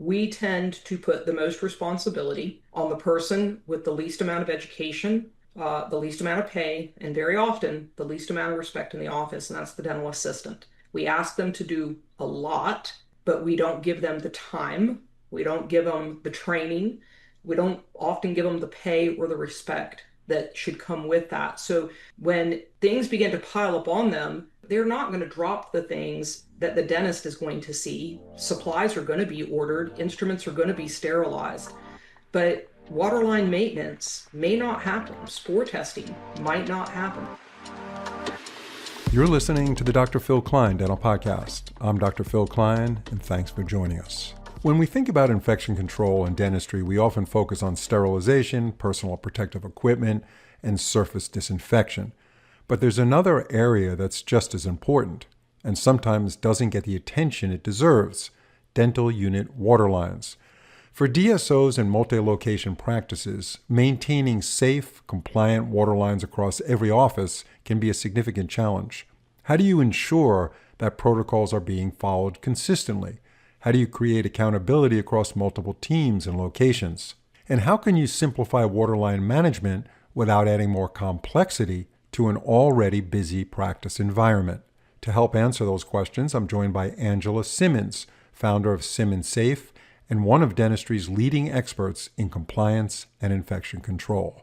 we tend to put the most responsibility on the person with the least amount of education, the least amount of pay, and very often the least amount of respect in the office, and that's the dental assistant. We ask them to do a lot, but we don't give them the time. We don't give them the training. We don't often give them the pay or the respect that should come with that. So when things begin to pile up on them, they're not going to drop the things that the dentist is going to see. Supplies are going to be ordered, instruments are going to be sterilized, but waterline maintenance may not happen. Spore testing might not happen. You're listening to the Dr. Phil Klein Dental Podcast. I'm Dr. Phil Klein, and thanks for joining us. When we think about infection control in dentistry, we often focus on sterilization, personal protective equipment, and surface disinfection. But there's another area that's just as important, and sometimes doesn't get the attention it deserves: dental unit waterlines. For DSOs and multi-location practices, maintaining safe, compliant waterlines across every office can be a significant challenge. How do you ensure that protocols are being followed consistently? How do you create accountability across multiple teams and locations? And how can you simplify waterline management without adding more complexity to an already busy practice environment? To help answer those questions, I'm joined by Angela Simmons, founder of Simmons Safe and one of dentistry's leading experts in compliance and infection control.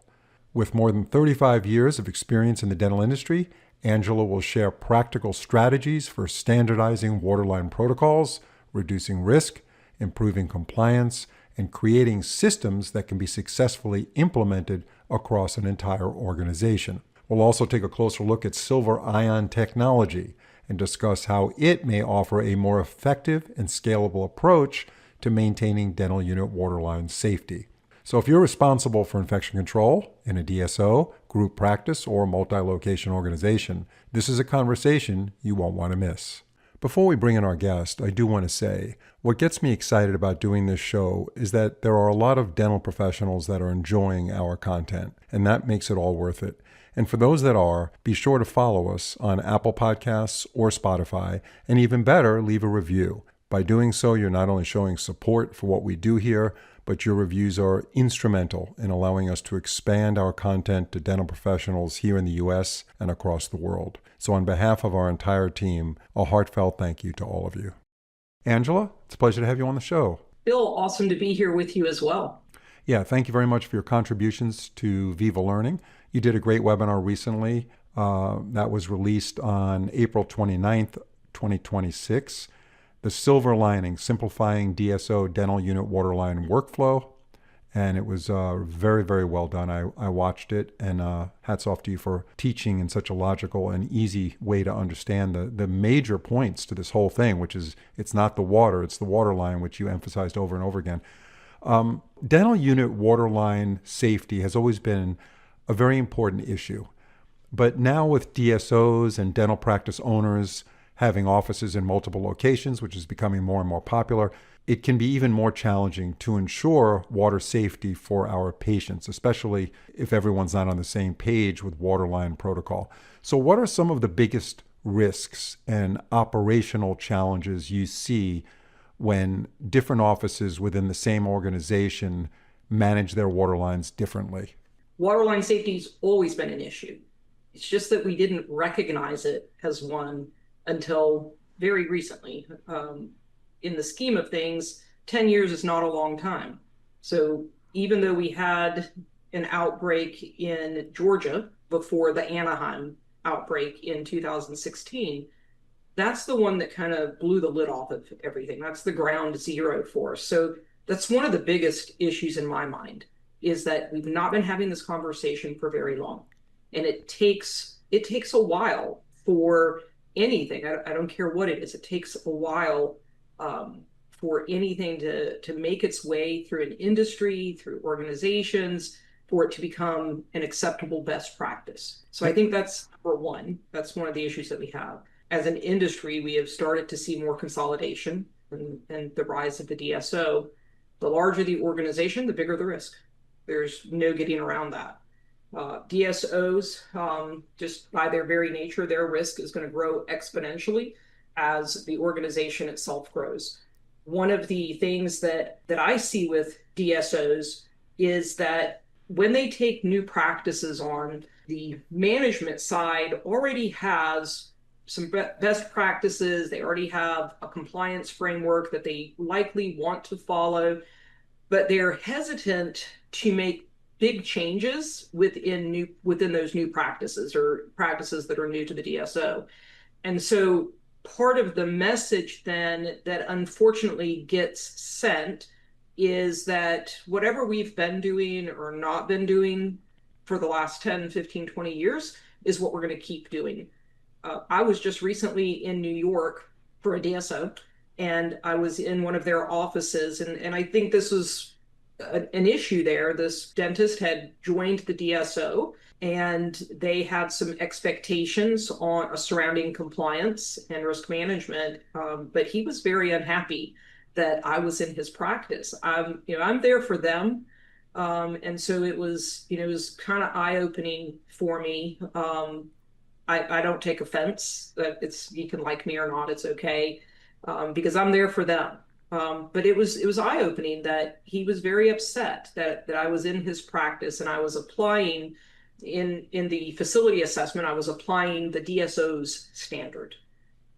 With more than 35 years of experience in the dental industry, Angela will share practical strategies for standardizing waterline protocols, reducing risk, improving compliance, and creating systems that can be successfully implemented across an entire organization. We'll also take a closer look at silver ion technology and discuss how it may offer a more effective and scalable approach to maintaining dental unit waterline safety. So if you're responsible for infection control in a DSO, group practice, or multi-location organization, this is a conversation you won't want to miss. Before we bring in our guest, I do want to say, what gets me excited about doing this show is that there are a lot of dental professionals that are enjoying our content, and that makes it all worth it. And for those that are, be sure to follow us on Apple Podcasts or Spotify, and even better, leave a review. By doing so, you're not only showing support for what we do here, but your reviews are instrumental in allowing us to expand our content to dental professionals here in the U.S. and across the world. So on behalf of our entire team, a heartfelt thank you to all of you. Angela, it's a pleasure to have you on the show. Bill, awesome to be here with you as well. Yeah, thank you very much for your contributions to Viva Learning. You did a great webinar recently that was released on April 29th, 2026. The Silver Lining, Simplifying DSO Dental Unit Waterline Workflow. And it was very, very well done. I watched it, and hats off to you for teaching in such a logical and easy way to understand the major points to this whole thing, which is it's not the water, it's the waterline, which you emphasized over and over again. Dental unit waterline safety has always been a very important issue. But now with DSOs and dental practice owners having offices in multiple locations, which is becoming more and more popular, it can be even more challenging to ensure water safety for our patients, especially if everyone's not on the same page with waterline protocol. So what are some of the biggest risks and operational challenges you see when different offices within the same organization manage their waterlines differently? Waterline safety's always been an issue. It's just that we didn't recognize it as one until very recently. In the scheme of things, 10 years is not a long time. So even though we had an outbreak in Georgia before the Anaheim outbreak in 2016, that's the one that kind of blew the lid off of everything. That's the ground zero for us. So that's one of the biggest issues in my mind, is that we've not been having this conversation for very long. And it takes a while for anything. I don't care what it is. It takes a while for anything to make its way through an industry, through organizations, for it to become an acceptable best practice. So I think that's number one. That's one of the issues that we have. As an industry, we have started to see more consolidation and the rise of the DSO. The larger the organization, the bigger the risk. There's no getting around that. DSOs, just by their very nature, their risk is going to grow exponentially as the organization itself grows. one of the things that I see with DSOs is that when they take new practices on, the management side already has some best practices. They already have a compliance framework that they likely want to follow, but they're hesitant to make big changes within those new practices or practices that are new to the DSO. And so part of the message then that unfortunately gets sent is that whatever we've been doing or not been doing for the last 10, 15, 20 years is what we're going to keep doing. I was just recently in New York for a DSO, and I was in one of their offices, and I think this was an issue there. This dentist had joined the DSO, and they had some expectations on surrounding compliance and risk management, but he was very unhappy that I was in his practice. I'm there for them. And so it was kind of eye-opening for me. I don't take offense that you can like me or not, it's okay, because I'm there for them. But it was eye-opening that he was very upset that I was in his practice and I was applying in the facility assessment, I was applying the DSO's standard.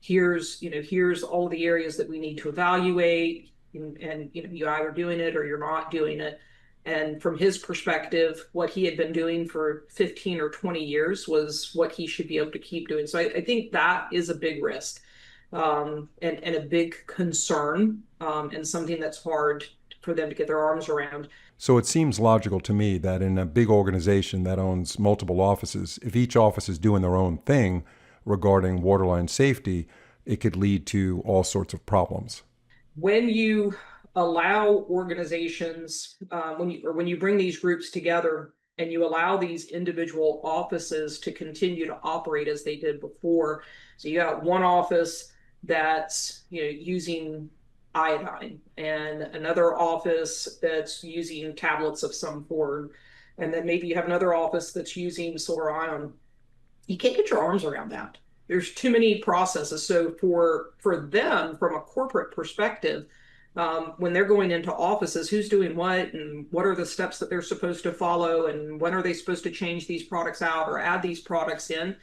Here's all the areas that we need to evaluate, and you're either doing it or you're not doing it. And from his perspective, what he had been doing for 15 or 20 years was what he should be able to keep doing. So I think that is a big risk, and a big concern, and something that's hard for them to get their arms around. So it seems logical to me that in a big organization that owns multiple offices, if each office is doing their own thing regarding waterline safety, it could lead to all sorts of problems. When you allow organizations, when you bring these groups together and you allow these individual offices to continue to operate as they did before, so you got one office that's using iodine, and another office that's using tablets of some form, and then maybe you have another office that's using silver ion. You can't get your arms around that. There's too many processes. So for them, from a corporate perspective, when they're going into offices, who's doing what and what are the steps that they're supposed to follow and when are they supposed to change these products out or add these products in.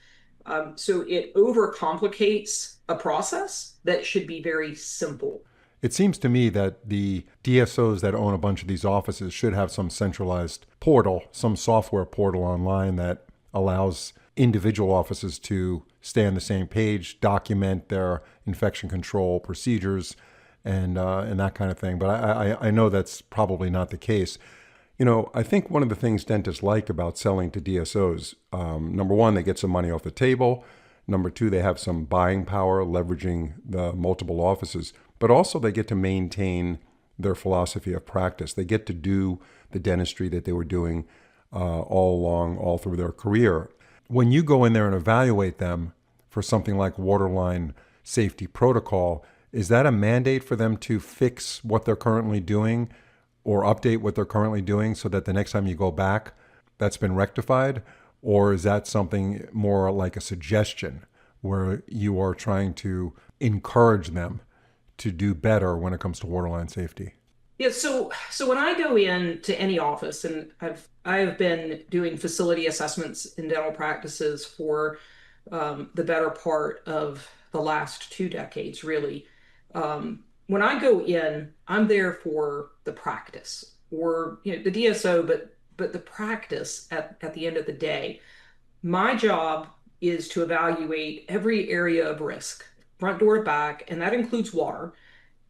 So it overcomplicates a process that should be very simple. It seems to me that the DSOs that own a bunch of these offices should have some centralized portal, some software portal online that allows individual offices to stay on the same page, document their infection control procedures, and that kind of thing. But I know that's probably not the case. I think one of the things dentists like about selling to DSOs, number one, they get some money off the table. Number two, they have some buying power, leveraging the multiple offices. But also they get to maintain their philosophy of practice. They get to do the dentistry that they were doing all through their career. When you go in there and evaluate them for something like waterline safety protocol, is that a mandate for them to fix what they're currently doing or update what they're currently doing so that the next time you go back, that's been rectified? Or is that something more like a suggestion where you are trying to encourage them to do better when it comes to waterline safety? Yeah, so when I go in to any office, and I have been doing facility assessments in dental practices for the better part of the last 2 decades, really. When I go in, I'm there for the practice or the DSO, but the practice at the end of the day. My job is to evaluate every area of risk, front door to back, and that includes water,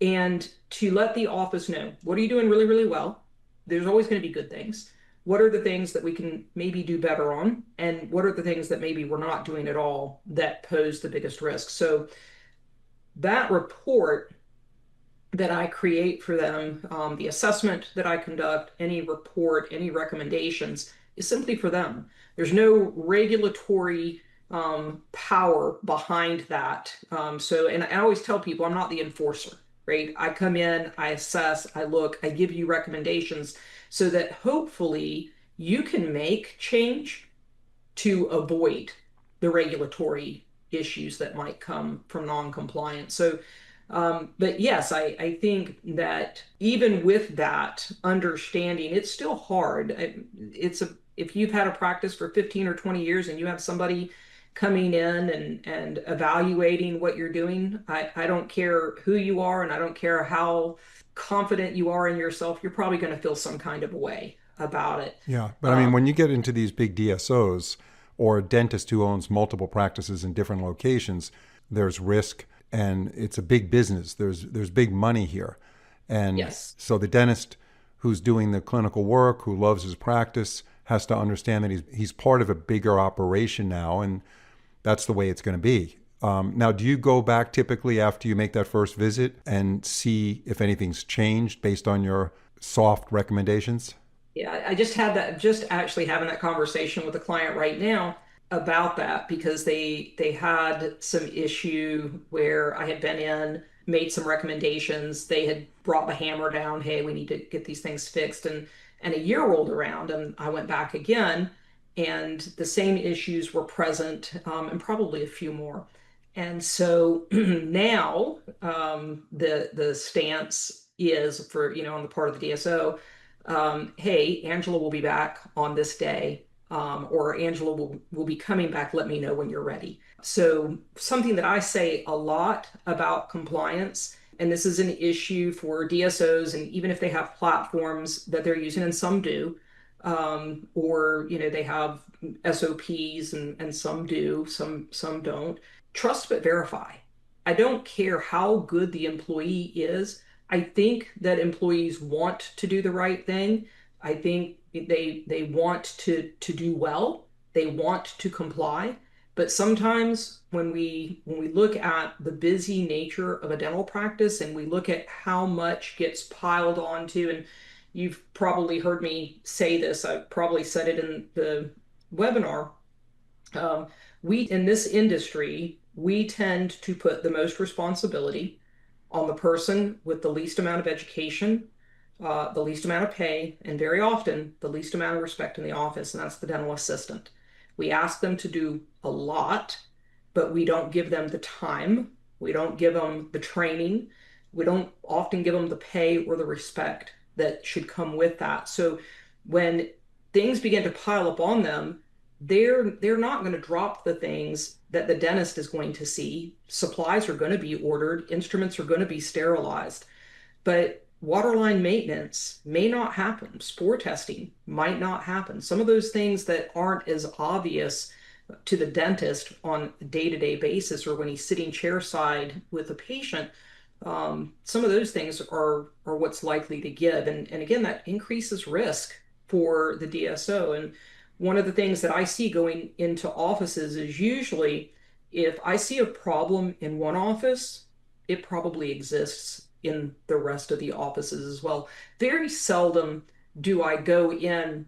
and to let the office know what are you doing really, really well. There's always going to be good things. What are the things that we can maybe do better on? And what are the things that maybe we're not doing at all that pose the biggest risk? So that report that I create for them, the assessment that I conduct, any report, any recommendations is simply for them. There's no regulatory power behind that. And I always tell people I'm not the enforcer, right? I come in, I assess, I look, I give you recommendations so that hopefully you can make change to avoid the regulatory issues that might come from non-compliance. So But yes, I think that even with that understanding, it's still hard. If you've had a practice for 15 or 20 years and you have somebody coming in and evaluating what you're doing, I don't care who you are and I don't care how confident you are in yourself, you're probably going to feel some kind of a way about it. Yeah, but I mean, Um, when you get into these big DSOs or a dentist who owns multiple practices in different locations, there's risk and it's a big business. There's big money here. And yes. so the dentist who's doing the clinical work, who loves his practice, has to understand that he's part of a bigger operation now, and that's the way it's going to be. Now, do you go back typically after you make that first visit and see if anything's changed based on your soft recommendations? Yeah, I just had that, just actually having that conversation with a client right now about that because they had some issue where I had been in, made some recommendations. They had brought the hammer down, hey, we need to get these things fixed. And a year rolled around and I went back again and the same issues were present, and probably a few more. And so now the stance is for, on the part of the DSO, hey, Angela will be back on this day, or Angela will be coming back. Let me know when you're ready. So, something that I say a lot about compliance, and this is an issue for DSOs, and even if they have platforms that they're using, and some do, or they have SOPs, and some do, some don't. Trust but verify. I don't care how good the employee is. I think that employees want to do the right thing. I think they want to do well. They want to comply. But sometimes when we look at the busy nature of a dental practice and we look at how much gets piled onto, and you've probably heard me say this, I probably said it in the webinar. Um, we in this industry, we tend to put the most responsibility on the person with the least amount of education, the least amount of pay, and very often the least amount of respect in the office, and that's the dental assistant. We ask them to do a lot, but we don't give them the time. We don't give them the training. We don't often give them the pay or the respect that should come with that. So when things begin to pile up on them, they're not going to drop the things that the dentist is going to see. Supplies are going to be ordered, instruments are going to be sterilized, but waterline maintenance may not happen. Spore testing might not happen. Some of those things that aren't as obvious to the dentist on a day-to-day basis or when he's sitting chairside with a patient, some of those things are what's likely to give. And again, that increases risk for the DSO. And one of the things that I see going into offices is usually if I see a problem in one office, it probably exists in the rest of the offices as well. Very seldom do I go in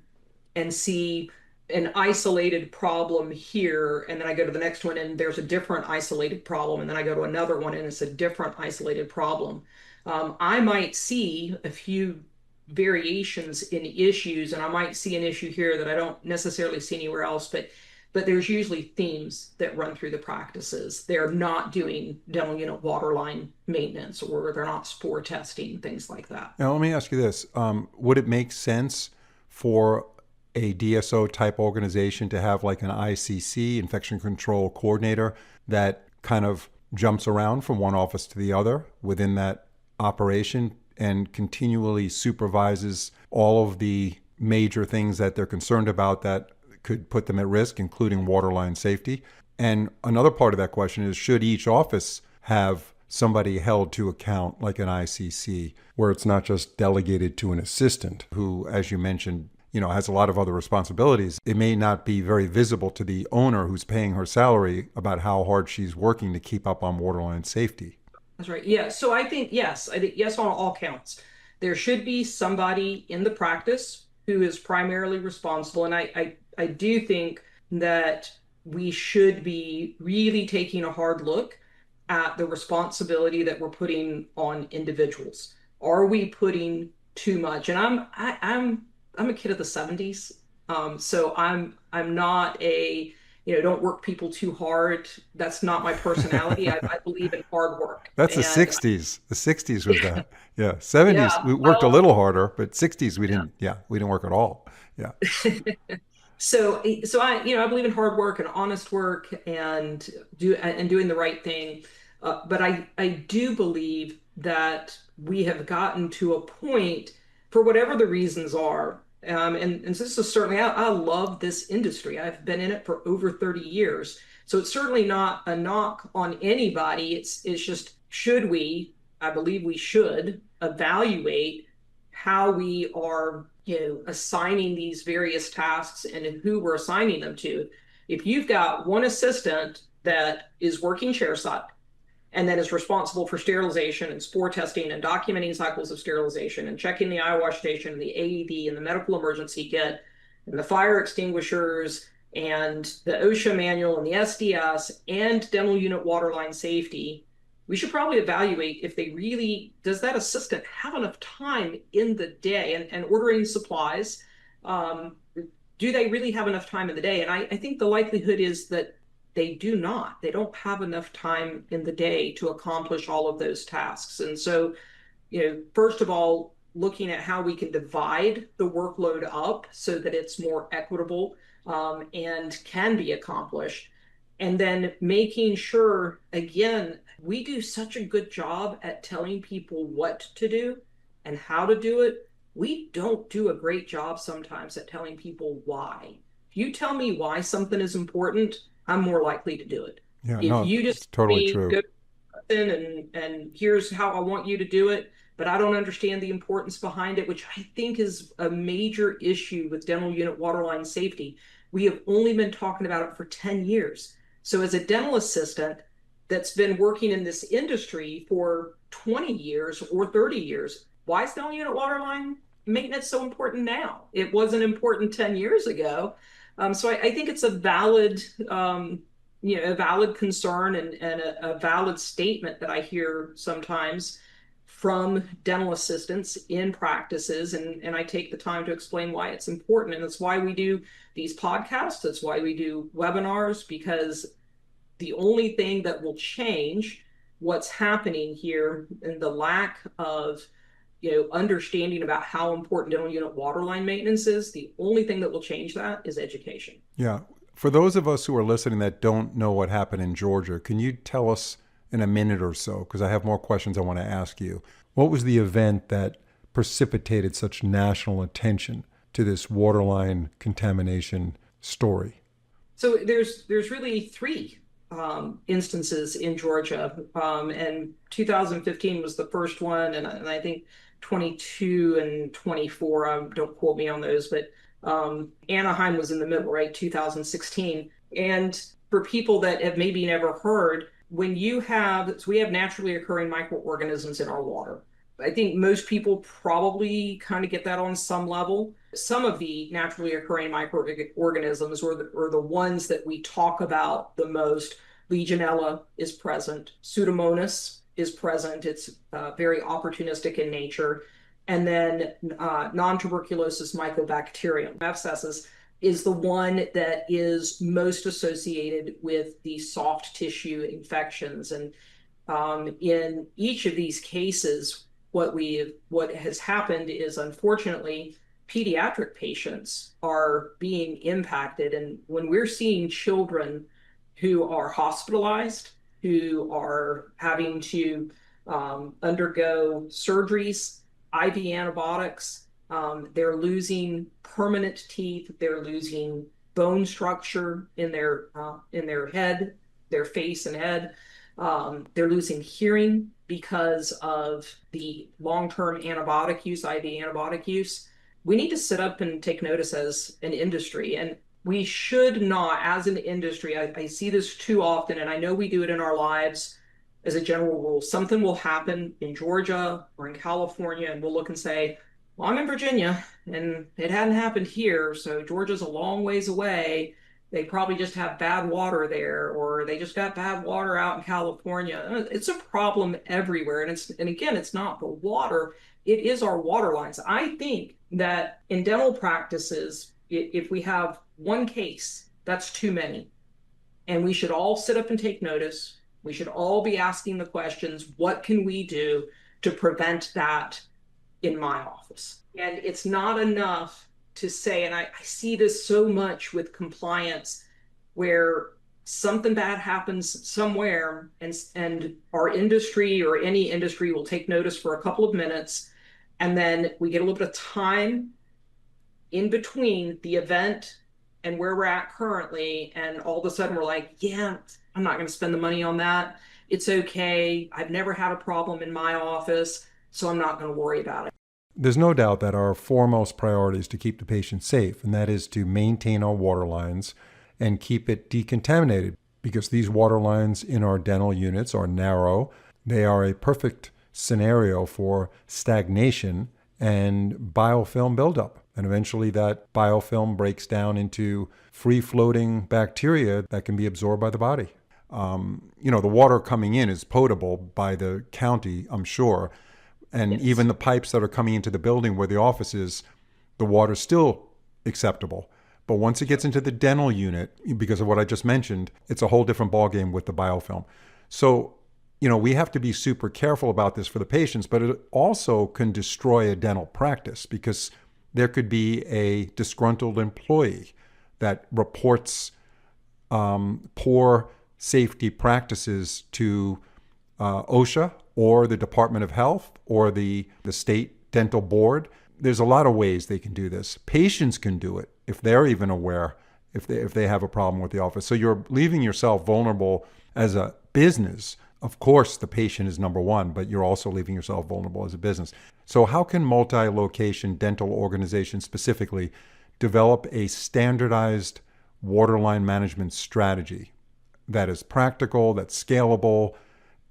and see an isolated problem here, and then I go to the next one and there's a different isolated problem, and then I go to another one and it's a different isolated problem. I might see a few variations in issues, and I might see an issue here that I don't necessarily see anywhere else, but there's usually themes that run through the practices. They're not doing dental unit waterline maintenance, or they're not spore testing, things like that. Now, let me ask you this. Would it make sense for a DSO type organization to have like an ICC, infection control coordinator, that kind of jumps around from one office to the other within that operation and continually supervises all of the major things that they're concerned about that could put them at risk, including waterline safety? And another part of that question is, should each office have somebody held to account like an ICC, where it's not just delegated to an assistant who, as you mentioned, has a lot of other responsibilities? It may not be very visible to the owner who's paying her salary about how hard she's working to keep up on waterline safety. That's right. Yeah. So I think yes. I think yes on all counts. There should be somebody in the practice who is primarily responsible, and I do think that we should be really taking a hard look at the responsibility that we're putting on individuals. Are we putting too much? And I'm a kid of the 70s, so I'm not don't work people too hard. That's not my personality. I believe in hard work. That's the And 60s. The 60s was that. Yeah. 70s, yeah, we worked a well, little harder, but 60s, yeah. we didn't work at all. Yeah. So I believe in hard work and honest work and doing the right thing. But I do believe that we have gotten to a point, for whatever the reasons are. And so this is certainly, I love this industry. I've been in it for over 30 years. So it's certainly not a knock on anybody. It's just, I believe we should evaluate how we are, assigning these various tasks and who we're assigning them to. If you've got one assistant that is working chairside and then is responsible for sterilization and spore testing and documenting cycles of sterilization and checking the eye wash station and the AED and the medical emergency kit and the fire extinguishers and the OSHA manual and the SDS and dental unit waterline safety, we should probably evaluate if does that assistant have enough time in the day and ordering supplies? Um, do they really have enough time in the day? And I think the likelihood is that they do not. They don't have enough time in the day to accomplish all of those tasks. And so, first of all, looking at how we can divide the workload up so that it's more equitable, and can be accomplished. And then making sure, again, we do such a good job at telling people what to do and how to do it. We don't do a great job sometimes at telling people why. If you tell me why something is important, I'm more likely to do it. Yeah. If No, you it's just totally me true. go and here's how I want you to do it, but I don't understand the importance behind it, which I think is a major issue with dental unit waterline safety. We have only been talking about it for 10 years. So as a dental assistant that's been working in this industry for 20 years or 30 years, why is dental unit waterline maintenance so important now? It wasn't important 10 years ago. So I think it's a valid concern and a valid statement that I hear sometimes from dental assistants in practices. And I take the time to explain why it's important. And that's why we do these podcasts. That's why we do webinars, because the only thing that will change what's happening here and the lack of understanding about how important dental unit waterline maintenance is, the only thing that will change that is education. Yeah. For those of us who are listening that don't know what happened in Georgia, can you tell us in a minute or so, because I have more questions I want to ask you, what was the event that precipitated such national attention to this waterline contamination story? So there's really three instances in Georgia, and 2015 was the first one, and I think 22 and 24. Don't quote me on those, but Anaheim was in the middle, right? 2016. And for people that have maybe never heard, so we have naturally occurring microorganisms in our water. I think most people probably kind of get that on some level. Some of the naturally occurring microorganisms, or the ones that we talk about the most, Legionella is present, Pseudomonas is present. It's very opportunistic in nature. And then non-tuberculosis mycobacterium, abscesses, is the one that is most associated with the soft tissue infections. And in each of these cases, what has happened is, unfortunately, pediatric patients are being impacted. And when we're seeing children who are hospitalized, who are having to undergo surgeries, IV antibiotics, they're losing permanent teeth, they're losing bone structure in their head, their face and head. They're losing hearing because of the long-term antibiotic use, IV antibiotic use. We need to sit up and take notice as an industry. And we should not, as an industry, I see this too often, and I know we do it in our lives as a general rule. Something will happen in Georgia or in California, and we'll look and say, well, I'm in Virginia, and it hadn't happened here, so Georgia's a long ways away. They probably just have bad water there, or they just got bad water out in California. It's a problem everywhere. And again, it's not the water, it is our water lines. I think that in dental practices, if we have one case, that's too many. And we should all sit up and take notice. We should all be asking the questions, what can we do to prevent that in my office? And it's not enough to say, and I see this so much with compliance, where something bad happens somewhere, and our industry or any industry will take notice for a couple of minutes, and then we get a little bit of time in between the event and where we're at currently, and all of a sudden we're like, yeah, I'm not going to spend the money on that. It's okay. I've never had a problem in my office, so I'm not going to worry about it. There's no doubt that our foremost priority is to keep the patient safe, and that is to maintain our water lines and keep it decontaminated, because these water lines in our dental units are narrow. They are a perfect scenario for stagnation and biofilm buildup. And eventually that biofilm breaks down into free-floating bacteria that can be absorbed by the body. The water coming in is potable by the county, I'm sure. And Yes. even the pipes that are coming into the building where the office is, the water's still acceptable. But once it gets into the dental unit, because of what I just mentioned, it's a whole different ballgame with the biofilm. So, we have to be super careful about this for the patients, but it also can destroy a dental practice, because there could be a disgruntled employee that reports poor safety practices to OSHA or the Department of Health or the state dental board. There's a lot of ways they can do this. Patients can do it if they're even aware, if they have a problem with the office. So you're leaving yourself vulnerable as a business. Of course, the patient is number one, but you're also leaving yourself vulnerable as a business. So how can multi-location dental organizations specifically develop a standardized waterline management strategy that is practical, that's scalable,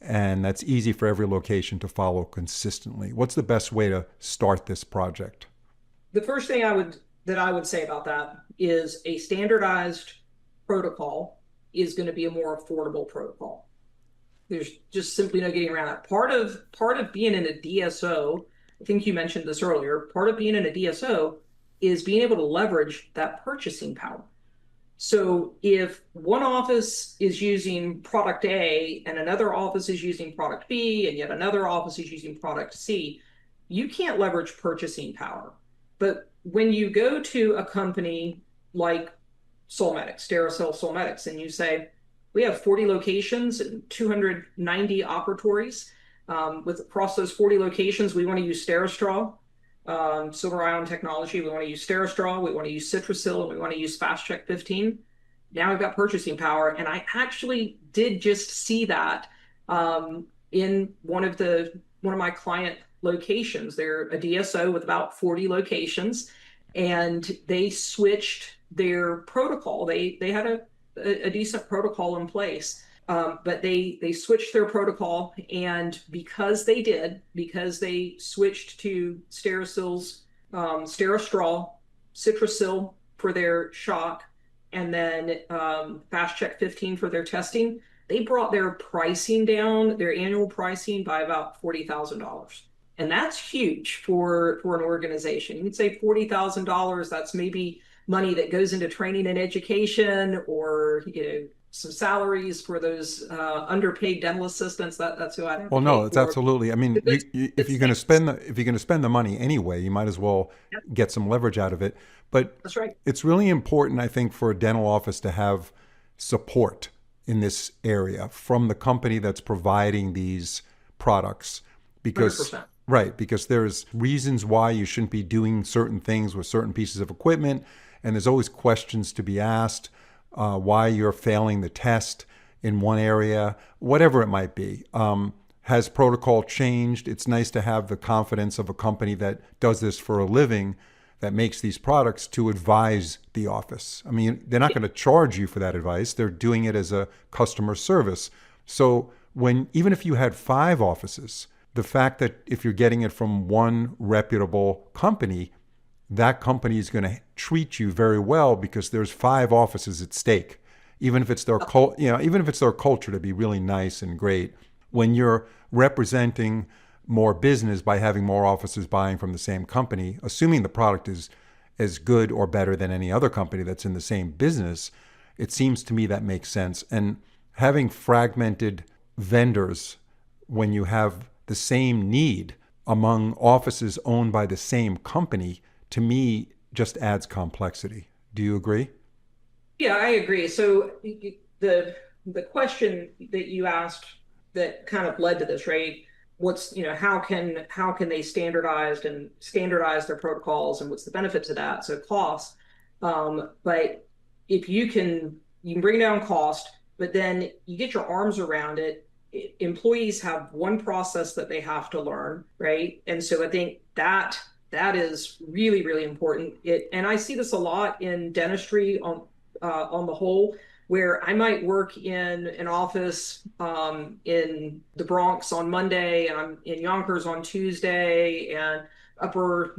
and that's easy for every location to follow consistently? What's the best way to start this project? The first thing I would say about that is a standardized protocol is going to be a more affordable protocol. There's just simply no getting around that. Part of being in a DSO, I think you mentioned this earlier, part of being in a DSO is being able to leverage that purchasing power. So if one office is using product A and another office is using product B and yet another office is using product C, you can't leverage purchasing power. But when you go to a company like Solmedics, Stericyl Solmedics, and you say, we have 40 locations and 290 operatories. With across those 40 locations, we want to use Steristraw, silver ion technology. We want to use Steristraw. We want to use Citracil, and we want to use Fast Check 15. Now we've got purchasing power, and I actually did just see that in one of my client locations. They're a DSO with about 40 locations, and they switched their protocol. They had a decent protocol in place, but they switched their protocol, and because they switched to Stericyls, Steristraw, Citracil for their shock, and then Fast Check 15 for their testing, they brought their pricing down, their annual pricing, by about $40,000. And that's huge for an organization. You can say $40,000, that's maybe money that goes into training and education, or some salaries for those underpaid dental assistants. That's who I'd Well, no, advocate it's for. absolutely. I mean, if you're going to spend the money anyway, you might as well Yep, get some leverage out of it. But that's right. it's really important, I think, for a dental office to have support in this area from the company that's providing these products, because 100%. right, because there's reasons why you shouldn't be doing certain things with certain pieces of equipment, and there's always questions to be asked, why you're failing the test in one area, whatever it might be. Has protocol changed? It's nice to have the confidence of a company that does this for a living, that makes these products, to advise the office. I mean, they're not going to charge you for that advice. They're doing it as a customer service. So even if you had 5 offices, the fact that if you're getting it from one reputable company, that company is going to treat you very well, because there's 5 offices at stake. Even if it's their even if it's their culture to be really nice and great, when you're representing more business by having more offices buying from the same company, assuming the product is as good or better than any other company that's in the same business, It seems to me that makes sense. And having fragmented vendors when you have the same need among offices owned by the same company, to me, just adds complexity. Do you agree? Yeah, I agree. So the the question that you asked that kind of led to this, right? What's, how can they standardize their protocols, and what's the benefit to that? So cost. But if you can bring down cost, but then you get your arms around it. Employees have one process that they have to learn, right? And so I think that is really, really important. And I see this a lot in dentistry on the whole, where I might work in an office in the Bronx on Monday, and I'm in Yonkers on Tuesday, and upper,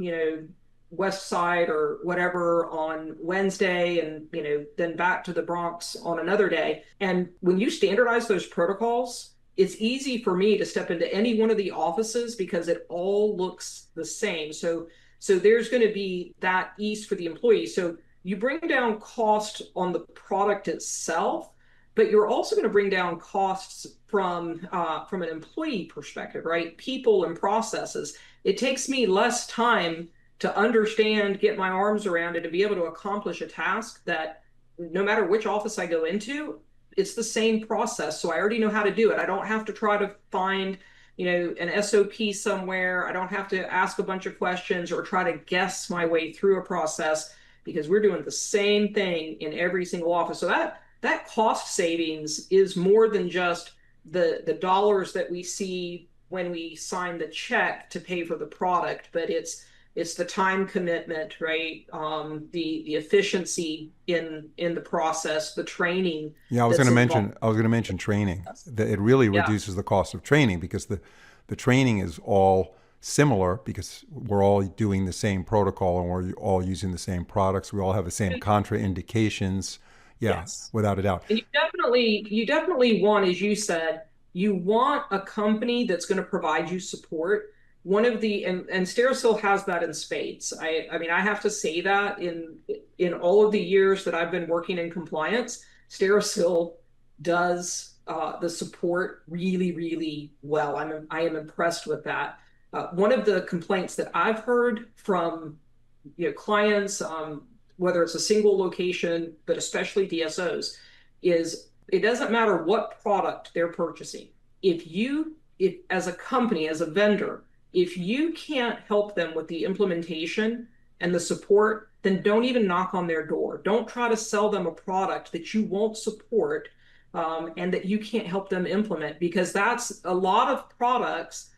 West Side or whatever on Wednesday, and then back to the Bronx on another day. And when you standardize those protocols, it's easy for me to step into any one of the offices because it all looks the same. So there's going to be that ease for the employee. So you bring down cost on the product itself, but you're also going to bring down costs from an employee perspective, right? People and processes. It takes me less time to understand, get my arms around it, to be able to accomplish a task that no matter which office I go into, it's the same process. So I already know how to do it. I don't have to try to find, an SOP somewhere. I don't have to ask a bunch of questions or try to guess my way through a process, because we're doing the same thing in every single office. So that cost savings is more than just the dollars that we see when we sign the check to pay for the product, but it's the time commitment, right? The efficiency in the process, the training Yeah, that's involved. I was going to mention training. That it really Yeah. reduces the cost of training because the training is all similar because we're all doing the same protocol and we're all using the same products. We all have the same contraindications. Yeah, Yes. without a doubt. And you definitely want, as you said, you want a company that's going to provide you support. And Stericyl has that in spades. I mean, I have to say that in all of the years that I've been working in compliance, Stericyl does the support really, really well. I am impressed with that. One of the complaints that I've heard from clients, whether it's a single location, but especially DSOs, is it doesn't matter what product they're purchasing. If as a company, as a vendor, if you can't help them with the implementation and the support, then don't even knock on their door. Don't try to sell them a product that you won't support, and that you can't help them implement, because that's a lot of products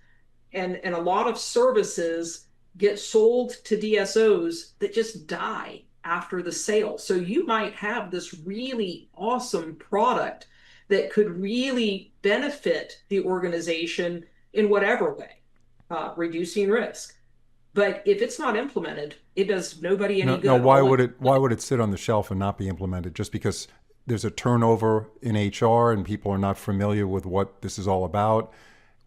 and a lot of services get sold to DSOs that just die after the sale. So you might have this really awesome product that could really benefit the organization in whatever way, reducing risk. But if it's not implemented, it does nobody any No, no. good. All it, Why would it sit on the shelf and not be implemented? Just because there's a turnover in HR and people are not familiar with what this is all about,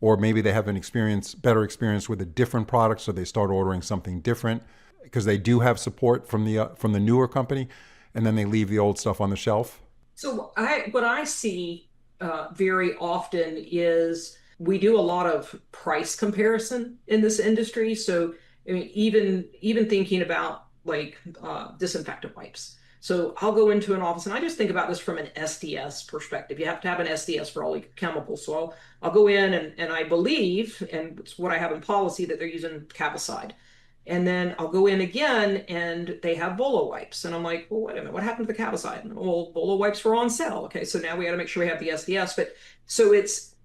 or maybe they have better experience with a different product, so they start ordering something different because they do have support from the newer company, and then they leave the old stuff on the shelf. what I see very often is we do a lot of price comparison in this industry. So I mean, even thinking about like disinfectant wipes. So I'll go into an office, and I just think about this from an SDS perspective. You have to have an SDS for all your chemicals. So I'll go in, and I believe, and it's what I have in policy, that they're using Capicide. And then I'll go in again, and they have Volo wipes. And I'm like, well, wait a minute, what happened to the Capicide? And, well, Volo wipes were on sale. Okay, so now we got to make sure we have the SDS. But so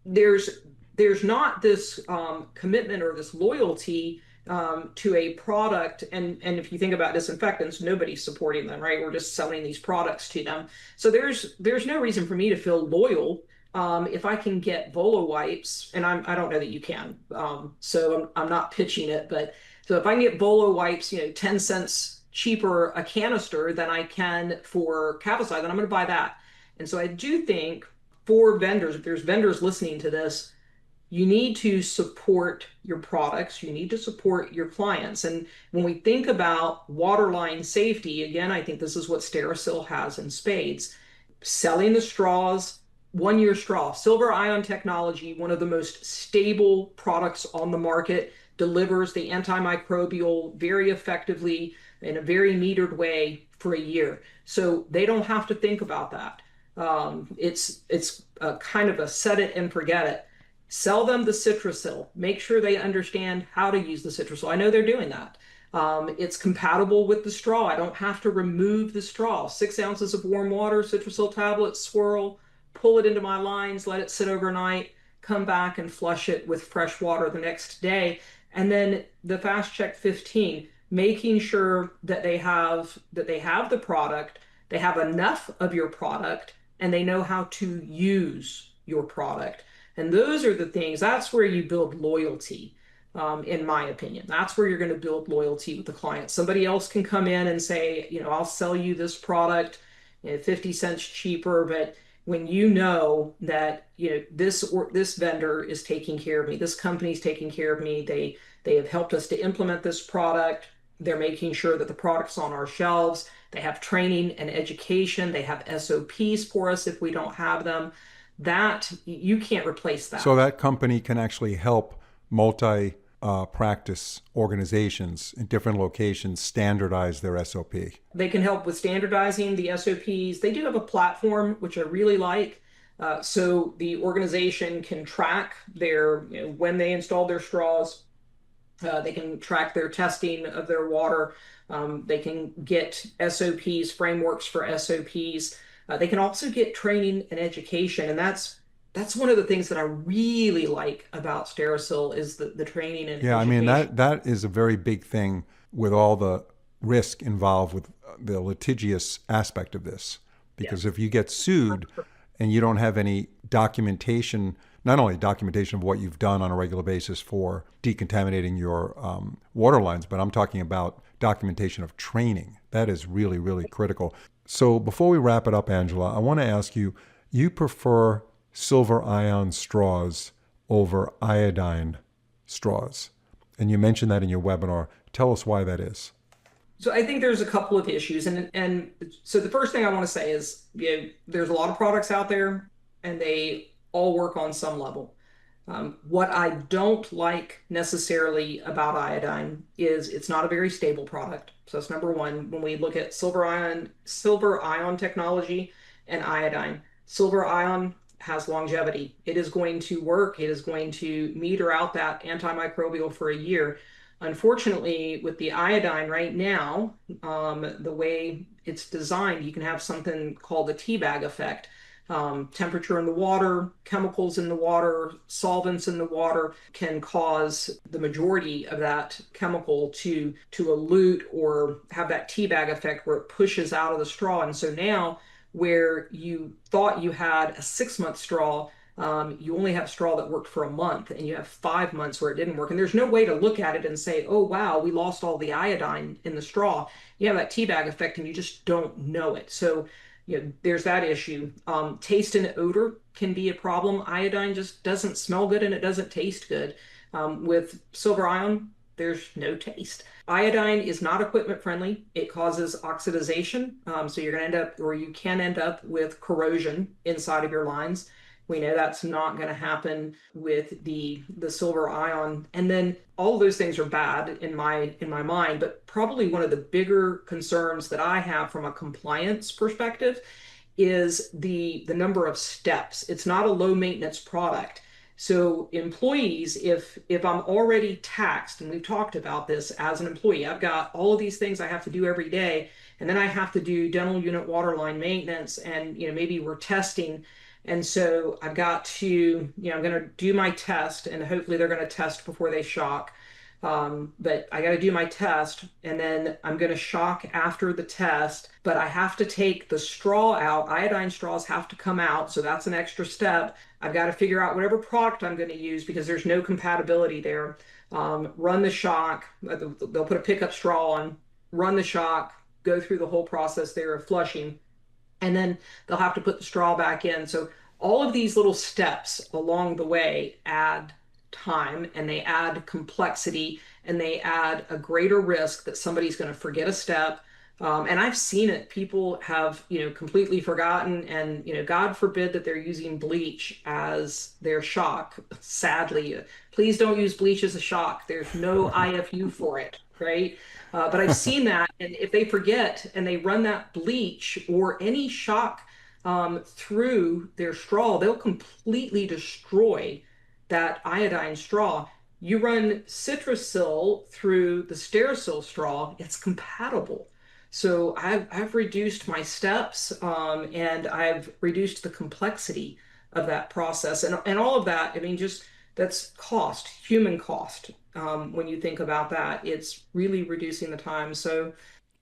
there's not this commitment or this loyalty to a product. And if you think about disinfectants, nobody's supporting them, right? We're just selling these products to them. So there's no reason for me to feel loyal if I can get Volo wipes, and I don't know that you can. So I'm not pitching it, but so if I can get Volo wipes, 10 cents cheaper a canister than I can for Capicide, then I'm going to buy that. And so I do think for vendors, if there's vendors listening to this, you need to support your products, you need to support your clients. And when we think about waterline safety, again, I think this is what Stericyl has in spades. selling the straws, 1 year straw. Silver ion technology, one of the most stable products on the market, delivers the antimicrobial very effectively in a very metered way for a year. So they don't have to think about that. It's a kind of a set it and forget it. Sell them the Citrasil. Make sure they understand how to use the Citrasil. I know they're doing that. It's compatible with the straw. I don't have to remove the straw. 6 ounces of warm water, Citrasil tablets, swirl, pull it into my lines, let it sit overnight, come back and flush it with fresh water the next day. And then the Fast Check 15, making sure that they have the product, they have enough of your product, and they know how to use your product. And those are the things, that's where you build loyalty, in my opinion. That's where you're going to build loyalty with the client. Somebody else can come in and say, I'll sell you this product, 50 cents cheaper, but when you know that this vendor is taking care of me, this company is taking care of me, they have helped us to implement this product, they're making sure that the product's on our shelves, they have training and education, they have SOPs for us if we don't have them. That you can't replace So that. that company can actually help multi practice organizations in different locations standardize their SOP. They can help with standardizing the SOPs. They do have a platform, which I really like. So the organization can track when they install their straws. They can track their testing of their water. They can get SOPs, frameworks for SOPs. They can also get training and education, and that's one of the things that I really like about Stericyl is the training and Yeah, I mean education. that is a very big thing with all the risk involved with the litigious aspect of this. Because Yes. if you get sued and you don't have any documentation, not only documentation of what you've done on a regular basis for decontaminating your water lines, but I'm talking about documentation of training. That is really, really critical. So before we wrap it up, Angela, I want to ask you, you prefer silver ion straws over iodine straws. And you mentioned that in your webinar. Tell us why that is. So I think there's a couple of issues, and so the first thing I want to say is, there's a lot of products out there, and they all work on some level. What I don't like necessarily about iodine is it's not a very stable product. So that's number one. When we look at silver ion technology and iodine, silver ion has longevity. It is going to work. It is going to meter out that antimicrobial for a year. Unfortunately, with the iodine right now, the way it's designed, you can have something called the teabag effect. Temperature in the water, chemicals in the water, solvents in the water can cause the majority of that chemical to elute or have that teabag effect where it pushes out of the straw. And so now, where you thought you had a 6 month straw, you only have straw that worked for a month, and you have 5 months where it didn't work. And there's no way to look at it and say, oh, wow, we lost all the iodine in the straw. You have that teabag effect and you just don't know it. So, there's that issue. Taste and odor can be a problem. Iodine just doesn't smell good and it doesn't taste good. With silver ion, there's no taste. Iodine is not equipment friendly. It causes oxidization. So you're going to end up, or you can end up with corrosion inside of your lines. We know that's not going to happen with the silver ion. And then all of those things are bad in my mind, but probably one of the bigger concerns that I have from a compliance perspective is the number of steps. It's not a low maintenance product. So employees, if I'm already taxed, and we've talked about this as an employee, I've got all of these things I have to do every day, and then I have to do dental unit waterline maintenance, and maybe we're testing. And so I've got to, I'm going to do my test, and hopefully they're going to test before they shock. But I got to do my test, and then I'm going to shock after the test. But I have to take the straw out. Iodine straws have to come out, so that's an extra step. I've got to figure out whatever product I'm going to use because there's no compatibility there. Run the shock. They'll put a pickup straw on, run the shock, go through the whole process there of flushing, and then they'll have to put the straw back in. So all of these little steps along the way add time, and they add complexity, and they add a greater risk that somebody's going to forget a step. And I've seen it. People have, completely forgotten, and, God forbid that they're using bleach as their shock. Sadly, please don't use bleach as a shock. There's no IFU for it, right? But I've seen that, and if they forget and they run that bleach or any shock through their straw, they'll completely destroy that iodine straw. You run Citrussil through the Stericyl straw, it's compatible. So I've reduced my steps, and I've reduced the complexity of that process, and all of that. I mean, just that's cost, human cost. When you think about that, it's really reducing the time. So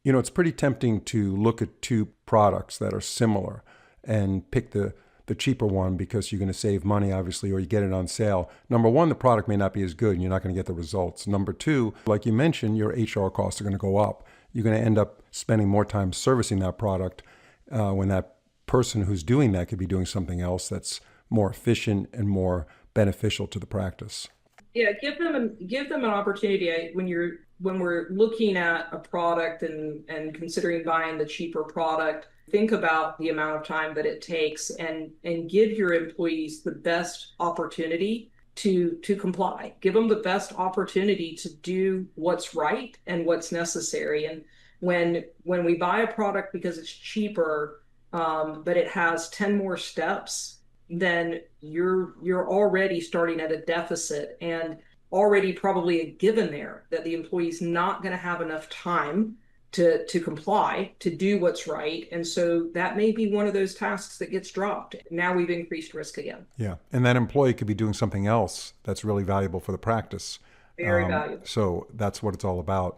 It's pretty tempting to look at two products that are similar and pick the cheaper one because you're going to save money, obviously, or you get it on sale. Number one, the product may not be as good and you're not going to get the results. Number two, like you mentioned, your HR costs are going to go up. You're going to end up spending more time servicing that product when that person who's doing that could be doing something else that's more efficient and more beneficial to the practice. yeah, give them an opportunity. When we're looking at a product and considering buying the cheaper product, think about the amount of time that it takes, and give your employees the best opportunity to comply. Give them the best opportunity to do what's right and what's necessary. And when we buy a product because it's cheaper, but it has 10 more steps, then you're already starting at a deficit, and already probably a given there that the employee's not going to have enough time to comply, to do what's right. And so that may be one of those tasks that gets dropped. Now we've increased risk again. Yeah. And that employee could be doing something else that's really valuable for the practice. Very valuable. So that's what it's all about.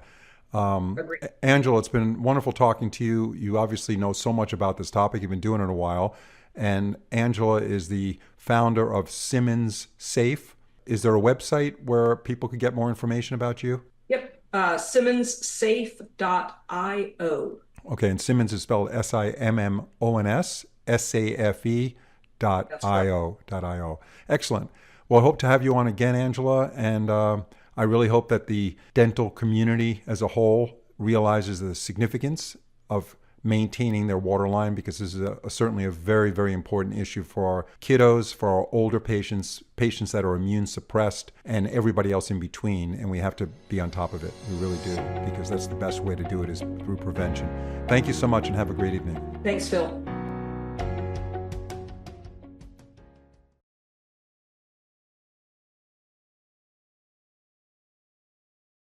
Agreed. Angela, it's been wonderful talking to you. You obviously know so much about this topic. You've been doing it a while. And Angela is the founder of Simmons Safe. Is there a website where people could get more information about you? Yep. SimmonsSafe.io. Okay, and Simmons is spelled Simmons, SAFE That's right. .io. Excellent. Well, I hope to have you on again, Angela, and I really hope that the dental community as a whole realizes the significance of maintaining their waterline, because this is certainly a very, very important issue for our kiddos, for our older patients, patients that are immune suppressed, and everybody else in between. And we have to be on top of it. We really do, because that's the best way to do it, is through prevention. Thank you so much and have a great evening. Thanks, Phil.